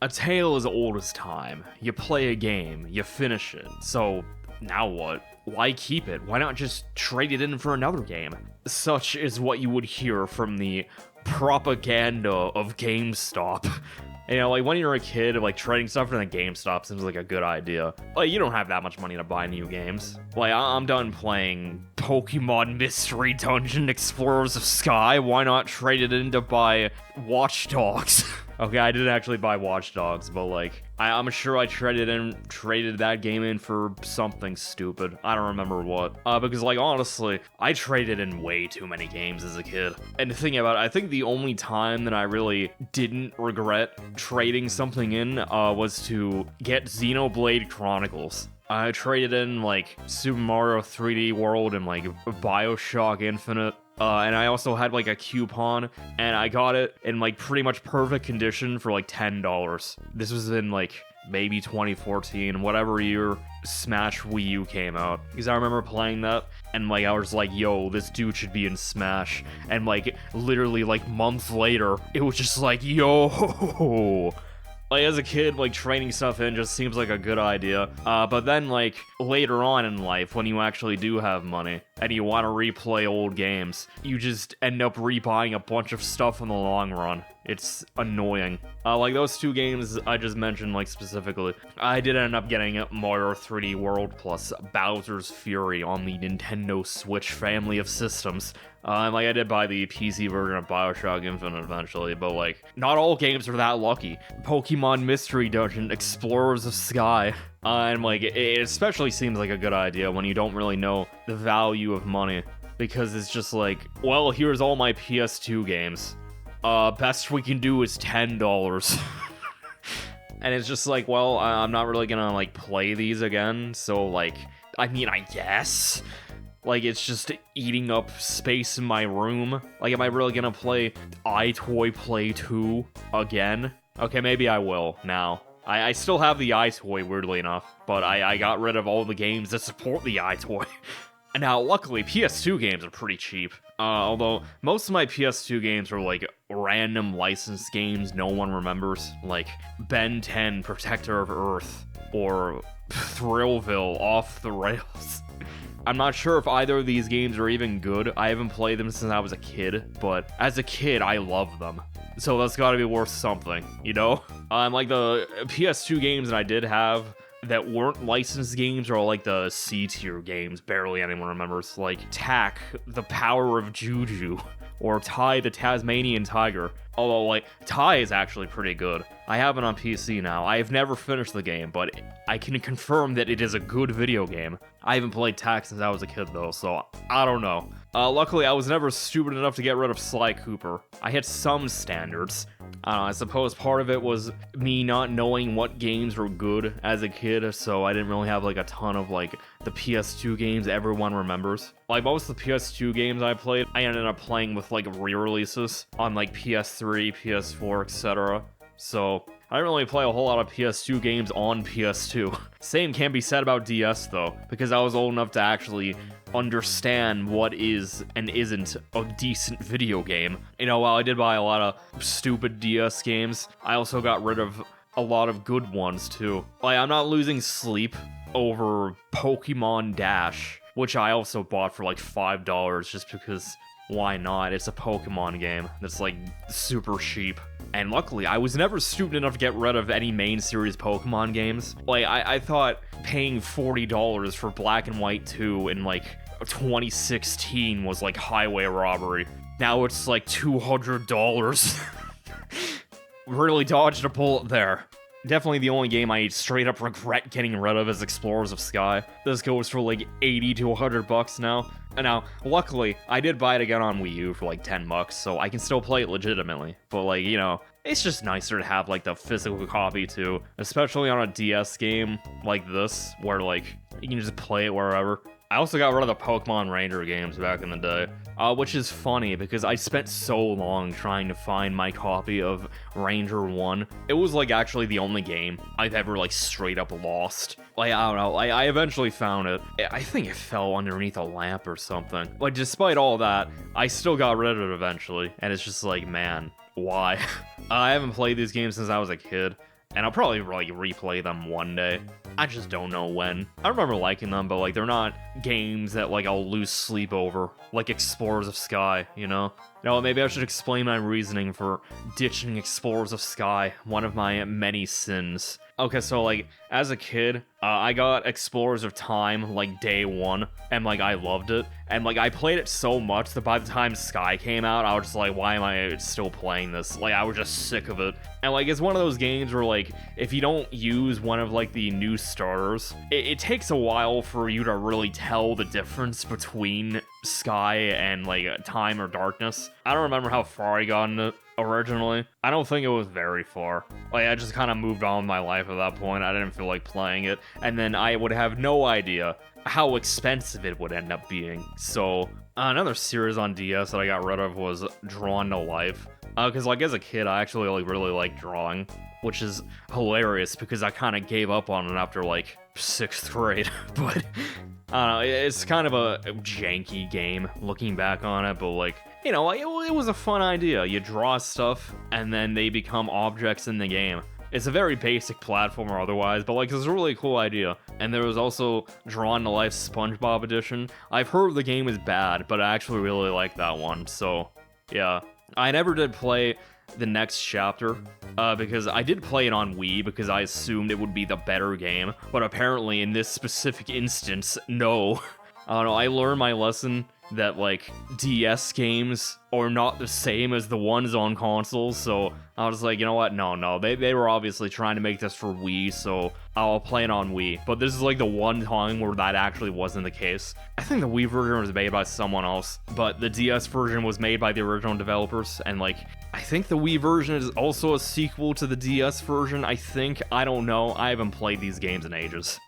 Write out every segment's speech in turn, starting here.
a tale as old as time. You play a game, you finish it. So, now what? Why keep it? Why not just trade it in for another game? Such is what you would hear from the propaganda of GameStop. You know, like, when you're a kid, like, trading stuff in a GameStop seems like a good idea. Like, you don't have that much money to buy new games. Like, I'm done playing Pokemon Mystery Dungeon Explorers of Sky. Why not trade it in to buy Watch Dogs? Okay, I didn't actually buy Watch Dogs, but, like, I'm sure I traded that game in for something stupid. I don't remember what. Because, like, honestly, I traded in way too many games as a kid. And the thing about it, I think the only time that I really didn't regret trading something in was to get Xenoblade Chronicles. I traded in, like, Super Mario 3D World and, like, Bioshock Infinite. And I also had, like, a coupon, and I got it in, like, pretty much perfect condition for, like, $10. This was in, like, maybe 2014, whatever year Smash Wii U came out. Because I remember playing that, and, like, I was like, yo, this dude should be in Smash. And, like, literally, like, months later, it was just like, yo. Like, as a kid, like, trading stuff in just seems like a good idea. But then, like, later on in life, when you actually do have money, and you want to replay old games, you just end up rebuying a bunch of stuff in the long run. It's annoying. Like, those two games I just mentioned, like, specifically, I did end up getting Mario 3D World plus Bowser's Fury on the Nintendo Switch family of systems. And, like, I did buy the PC version of Bioshock Infinite eventually, but, like, not all games are that lucky. Pokemon Mystery Dungeon Explorers of Sky. And, like, it especially seems like a good idea when you don't really know the value of money. Because it's just like, well, here's all my PS2 games. Best we can do is $10. And it's just like, well, I'm not really gonna, like, play these again, so, like, I mean, I guess. Like, it's just eating up space in my room. Like, am I really gonna play iToy Play 2 again? Okay, maybe I will now. I still have the iToy, weirdly enough, but I got rid of all the games that support the iToy. And now, luckily, PS2 games are pretty cheap. Although, most of my PS2 games are, like, random licensed games no one remembers. Like, Ben 10, Protector of Earth, or Thrillville, Off the Rails. I'm not sure if either of these games are even good. I haven't played them since I was a kid, but as a kid, I love them. So that's gotta be worth something, you know? Like, the PS2 games that I did have that weren't licensed games are all, like, the C-tier games barely anyone remembers. Like, Tak, The Power of Juju, or Tai the Tasmanian Tiger. Although, like, Tai is actually pretty good. I have it on PC now. I have never finished the game, but I can confirm that it is a good video game. I haven't played Tak since I was a kid, though, so I don't know. Luckily, I was never stupid enough to get rid of Sly Cooper. I had some standards. I suppose part of it was me not knowing what games were good as a kid, so I didn't really have, like, a ton of, like, the PS2 games everyone remembers. Like, most of the PS2 games I played, I ended up playing with, like, re-releases on, like, PS3, PS4, etc. So, I didn't really play a whole lot of PS2 games on PS2. Same can be said about DS, though, because I was old enough to actually understand what is and isn't a decent video game. You know, while I did buy a lot of stupid DS games, I also got rid of a lot of good ones, too. Like, I'm not losing sleep over Pokemon Dash, which I also bought for, like, $5 just because, why not? It's a Pokemon game that's, like, super cheap. And luckily, I was never stupid enough to get rid of any main series Pokemon games. Like, I thought paying $40 for Black and White 2 in, like, 2016 was, like, highway robbery. Now it's, like, $200. Really dodged a bullet there. Definitely the only game I straight up regret getting rid of is Explorers of Sky. This goes for like $80 to $100 now. And now, luckily, I did buy it again on Wii U for like $10, so I can still play it legitimately. But like, you know, it's just nicer to have like the physical copy too, especially on a DS game like this, where like, you can just play it wherever. I also got rid of the Pokemon Ranger games back in the day, which is funny because I spent so long trying to find my copy of Ranger 1. It was like actually the only game I've ever like straight up lost. Like, I don't know, I eventually found it. I think it fell underneath a lamp or something. Like, despite all that, I still got rid of it eventually, and it's just like, man, why? I haven't played these games since I was a kid. and I'll probably like replay them one day. I just don't know when. I remember liking them, but like they're not games that like I'll lose sleep over, like Explorers of Sky, you know? No, maybe I should explain my reasoning for ditching Explorers of Sky, one of my many sins. Okay, so like as a kid, I got Explorers of Time like day one, and like I loved it, and like I played it so much that by the time Sky came out, I was just like, why am I still playing this? Like I was just sick of it. And like it's one of those games where like if you don't use one of like the new starters, it takes a while for you to really tell the difference between Sky and like Time or Darkness. I don't remember how far I got in it originally. I don't think it was very far. Like I just kind of moved on with my life at that point. I didn't feel like playing it, and then I would have no idea how expensive it would end up being. So another series on DS that I got rid of was Drawn to Life. Because like as a kid, I actually like really liked drawing, which is hilarious because I kind of gave up on it after like 6th grade. But I don't know, it's kind of a janky game looking back on it, but like, you know, it was a fun idea. You draw stuff and then they become objects in the game. It's a very basic platformer otherwise, but like it's a really cool idea. And there was also Drawn to Life SpongeBob edition. I've heard the game is bad, but I actually really like that one. So yeah, I never did play the next chapter because I did play it on Wii because I assumed it would be the better game, but apparently in this specific instance, no. I don't know, I learned my lesson that like DS games are not the same as the ones on consoles, so I was like, you know what, no, they were obviously trying to make this for Wii, so I'll play it on Wii. But this is like the one time where that actually wasn't the case. I think the Wii version was made by someone else, but the DS version was made by the original developers, and like I think the Wii version is also a sequel to the DS version, I think. I don't know, I haven't played these games in ages.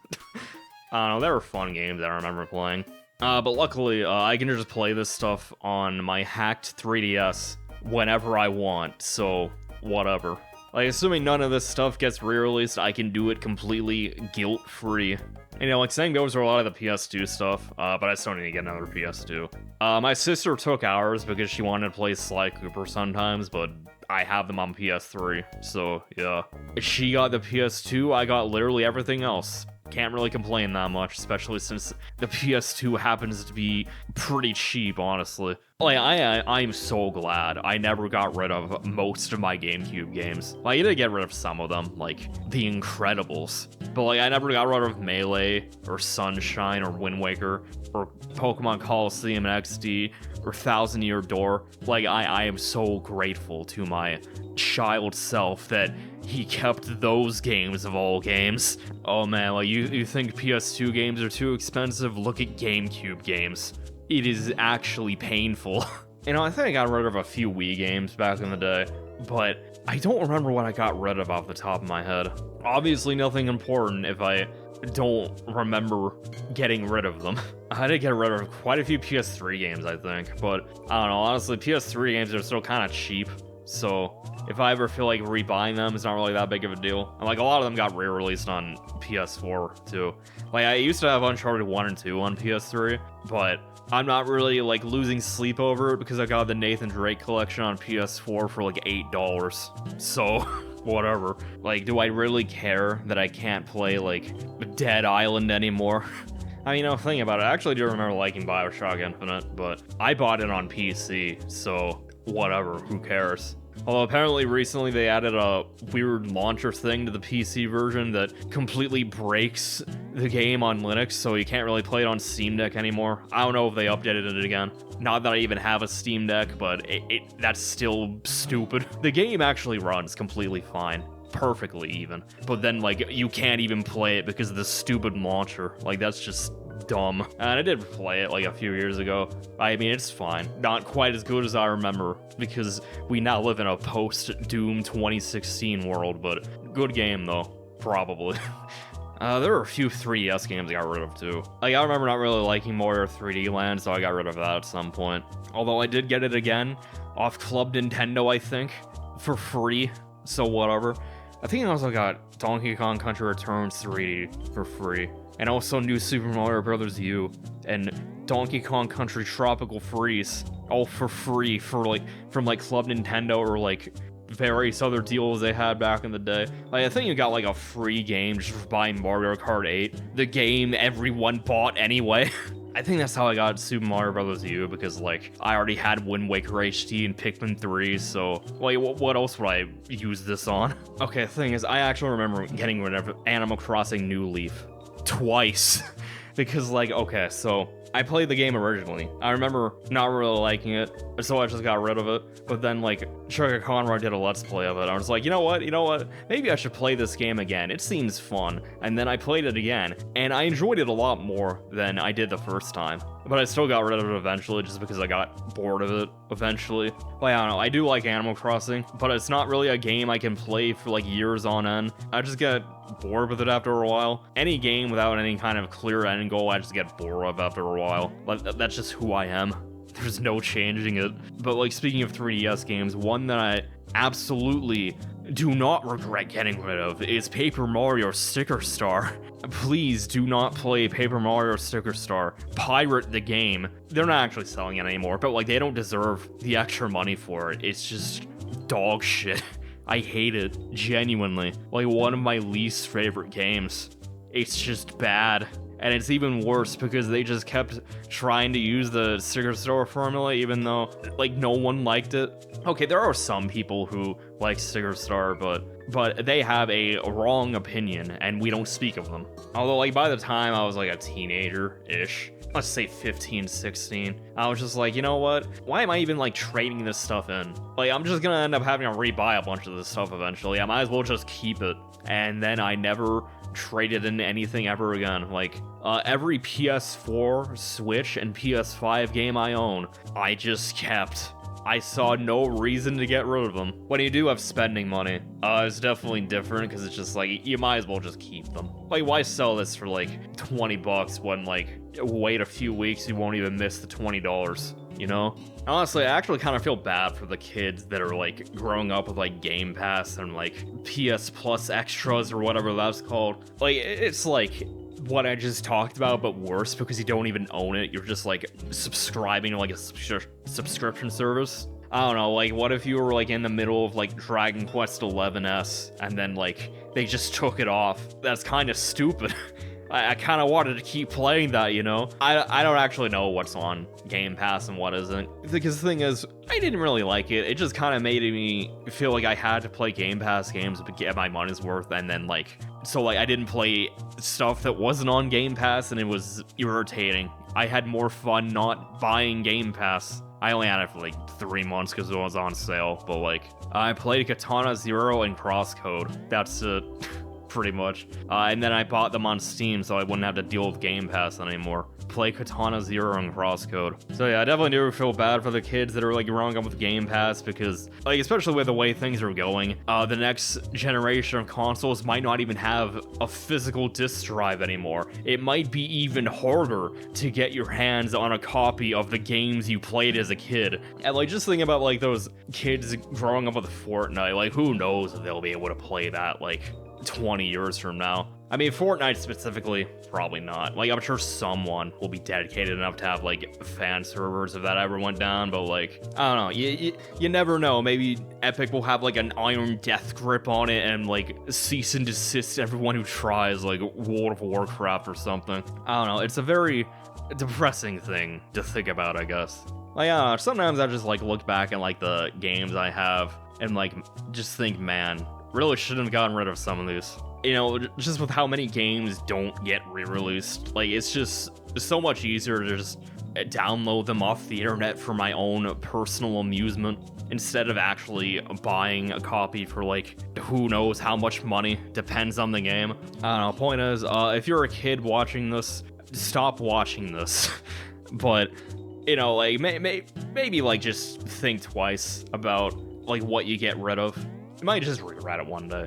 I don't know, they were fun games I remember playing. But luckily, I can just play this stuff on my hacked 3DS whenever I want, so whatever. Like, assuming none of this stuff gets re-released, I can do it completely guilt-free. You know, like, same goes for a lot of the PS2 stuff, but I still need to get another PS2. My sister took ours because she wanted to play Sly Cooper sometimes, but I have them on PS3, so yeah. She got the PS2, I got literally everything else. Can't really complain that much, especially since the PS2 happens to be pretty cheap, honestly. Like, I'm so glad I never got rid of most of my GameCube games. Like, I did get rid of some of them, like The Incredibles. But, like, I never got rid of Melee, or Sunshine, or Wind Waker, or Pokemon Coliseum and XD, or Thousand Year Door. Like, I am so grateful to my child self that he kept those games of all games. Oh man, like you think PS2 games are too expensive? Look at GameCube games. It is actually painful. You know, I think I got rid of a few Wii games back in the day, but I don't remember what I got rid of off the top of my head. Obviously nothing important if I don't remember getting rid of them. I did get rid of quite a few PS3 games, I think, but I don't know, honestly, PS3 games are still kind of cheap. So if I ever feel like rebuying them, it's not really that big of a deal. And like a lot of them got re-released on PS4 too. Like I used to have Uncharted 1 and 2 on PS3, but I'm not really like losing sleep over it because I got the Nathan Drake collection on PS4 for like $8. So whatever. Like, do I really care that I can't play like Dead Island anymore? I mean, thinking about it, I actually do remember liking BioShock Infinite, but I bought it on PC, so whatever, who cares? Although apparently recently they added a weird launcher thing to the PC version that completely breaks the game on Linux, so you can't really play it on Steam Deck anymore. I don't know if they updated it again. Not that I even have a Steam Deck, but that's still stupid. The game actually runs completely fine. Perfectly even. But then, like, you can't even play it because of the stupid launcher. Like, that's just dumb. And I did play it like a few years ago. I mean, it's fine. Not quite as good as I remember because we now live in a post-Doom 2016 world, but good game though, probably. There were a few 3DS games I got rid of too. Like, I remember not really liking Mario 3D Land, so I got rid of that at some point. Although I did get it again off Club Nintendo, I think, for free, so whatever. I think I also got Donkey Kong Country Returns 3D for free. And also New Super Mario Bros. U and Donkey Kong Country Tropical Freeze, all for free for like from like Club Nintendo or like various other deals they had back in the day. Like, I think you got like a free game just for buying Mario Kart 8, the game everyone bought anyway. I think that's how I got Super Mario Bros. U, because like I already had Wind Waker HD and Pikmin 3, so like what else would I use this on? Okay, the thing is, I actually remember getting rid of Animal Crossing New Leaf twice. Because like, okay, so I played the game originally. I remember not really liking it, so I just got rid of it. But then like Sugar Conroy did a let's play of it. I was like, you know what? Maybe I should play this game again. It seems fun. And then I played it again, and I enjoyed it a lot more than I did the first time. But I still got rid of it eventually just because I got bored of it eventually. Like, I don't know, I do like Animal Crossing, but it's not really a game I can play for like years on end. I just get bored with it after a while. Any game without any kind of clear end goal, I just get bored of after a while. Like, that's just who I am. There's no changing it. But like, speaking of 3DS games, one that I absolutely do not regret getting rid of is Paper Mario Sticker Star. Please do not play Paper Mario Sticker Star. Pirate the game. They're not actually selling it anymore, but like, they don't deserve the extra money for it. It's just dog shit. I hate it, genuinely. Like, one of my least favorite games. It's just bad. And it's even worse because they just kept trying to use the Sticker Star formula, even though, like, no one liked it. Okay, there are some people who like Sticker Star, but they have a wrong opinion, and we don't speak of them. Although, like, by the time I was, like, a teenager-ish, let's say 15, 16, I was just like, you know what? Why am I even, like, trading this stuff in? Like, I'm just gonna end up having to rebuy a bunch of this stuff eventually. I might as well just keep it. And then I never traded in anything ever again. Like, every PS4, Switch, and PS5 game I own, I just kept. I saw no reason to get rid of them. When you do have spending money, it's definitely different because it's just like, you might as well just keep them. Like, why sell this for like 20 bucks when like, wait a few weeks, you won't even miss the $20, you know? Honestly, I actually kind of feel bad for the kids that are like growing up with like Game Pass and like PS Plus extras or whatever that's called. Like, it's like what I just talked about, but worse because you don't even own it. You're just like subscribing to like a subscription service. I don't know, like, what if you were like in the middle of like Dragon Quest 11S and then like they just took it off? That's kind of stupid. I kind of wanted to keep playing that, you know? I don't actually know what's on Game Pass and what isn't. Because the thing is, I didn't really like it. It just kind of made me feel like I had to play Game Pass games to get my money's worth. And then, like, so, like, I didn't play stuff that wasn't on Game Pass, and it was irritating. I had more fun not buying Game Pass. I only had it for, like, 3 months because it was on sale. But, like, I played Katana Zero and Crosscode. That's it. Pretty much. And then I bought them on Steam so I wouldn't have to deal with Game Pass anymore. Play Katana Zero and Crosscode. So yeah, I definitely do feel bad for the kids that are like growing up with Game Pass because, like, especially with the way things are going, the next generation of consoles might not even have a physical disc drive anymore. It might be even harder to get your hands on a copy of the games you played as a kid. And like, just think about like those kids growing up with Fortnite. Like, who knows if they'll be able to play that like 20 years from now. I mean, Fortnite specifically, probably not. Like, I'm sure someone will be dedicated enough to have, like, fan servers if that ever went down, but, like, I don't know. You never know. Maybe Epic will have, like, an iron death grip on it and, like, cease and desist everyone who tries, like, World of Warcraft or something. I don't know. It's a very depressing thing to think about, I guess. Like, I don't know. Sometimes I just, like, look back at, like, the games I have and, like, just think, man, really shouldn't have gotten rid of some of these. You know, just with how many games don't get re-released. Like, it's just so much easier to just download them off the internet for my own personal amusement instead of actually buying a copy for, like, who knows how much money. Depends on the game. I don't know. Point is, if you're a kid watching this, stop watching this. But, you know, like, maybe, like, just think twice about, like, what you get rid of. You might just regret it one day.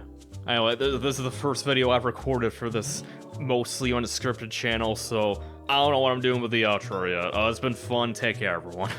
Anyway, this is the first video I've recorded for this mostly unscripted channel, so I don't know what I'm doing with the outro yet. It's been fun. Take care, everyone.